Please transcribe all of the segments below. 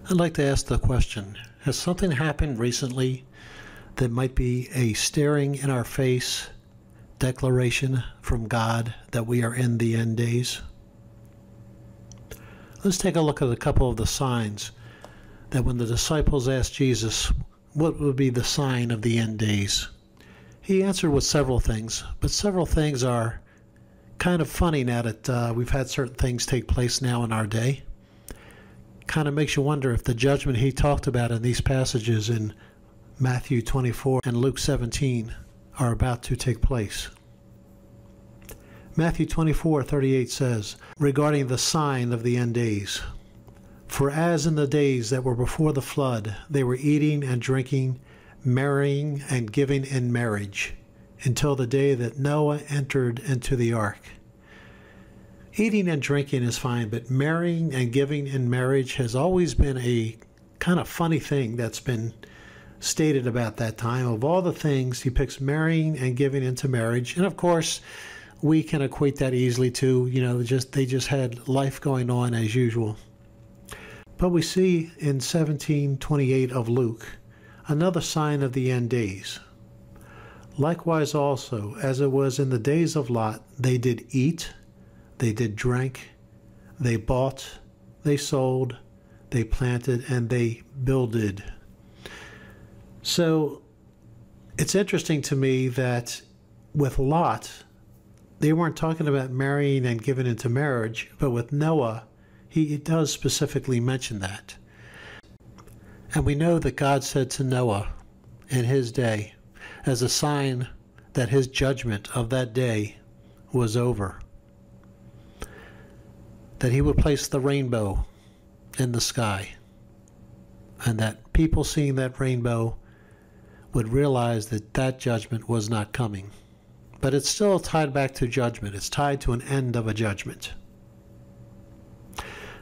I'd like to ask the question, has something happened recently that might be a staring in our face declaration from God that we are in the end days? Let's take a look at a couple of the signs that when the disciples asked Jesus what would be the sign of the end days, he answered with several things, but several things are kind of funny now that we've had certain things take place now in our day. Kind of makes you wonder if the judgment he talked about in these passages in Matthew 24 and Luke 17 are about to take place. Matthew 24:38 says, regarding the sign of the end days, "For as in the days that were before the flood, they were eating and drinking, marrying and giving in marriage, until the day that Noah entered into the ark." Eating and drinking is fine, but marrying and giving in marriage has always been a kind of funny thing that's been stated about that time. Of all the things, he picks marrying and giving into marriage. And of course, we can equate that easily to, they just had life going on as usual. But we see in 17:28 of Luke another sign of the end days. "Likewise also, as it was in the days of Lot, they did eat, they did drink, they bought, they sold, they planted, and they builded." So it's interesting to me that with Lot, they weren't talking about marrying and giving into marriage, but with Noah, he does specifically mention that. And we know that God said to Noah in his day, as a sign that his judgment of that day was over, that he would place the rainbow in the sky, and that people seeing that rainbow would realize that that judgment was not coming. But it's still tied back to judgment. It's tied to an end of a judgment.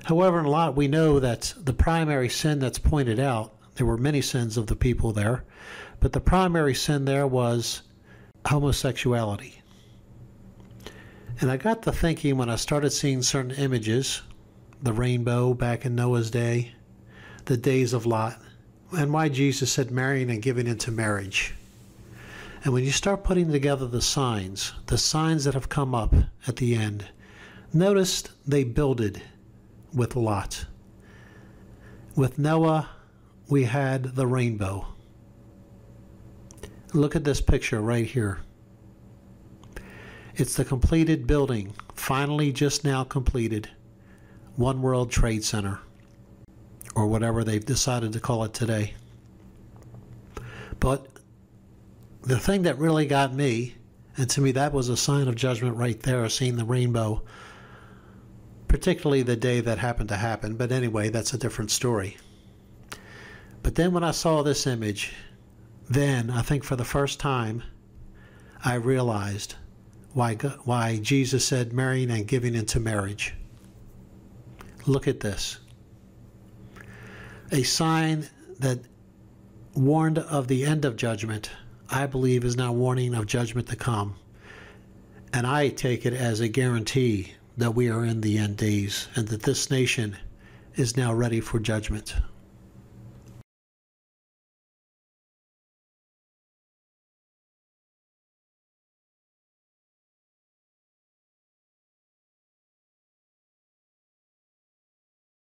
However, in Lot, we know that the primary sin that's pointed out, there were many sins of the people there, but the primary sin there was homosexuality. And I got to thinking when I started seeing certain images, the rainbow back in Noah's day, the days of Lot, and why Jesus said marrying and giving into marriage. And when you start putting together the signs that have come up at the end, notice they builded with Lot. With Noah, we had the rainbow. Look at this picture right here. It's the completed building, finally just now completed, One World Trade Center, or whatever they've decided to call it today. But the thing that really got me, and to me that was a sign of judgment right there, seeing the rainbow, particularly the day that happened to happen. But anyway, that's a different story. But then when I saw this image, then I think for the first time, I realized why Jesus said marrying and giving into marriage. Look at this. A sign that warned of the end of judgment, I believe, is now warning of judgment to come. And I take it as a guarantee that we are in the end days and that this nation is now ready for judgment.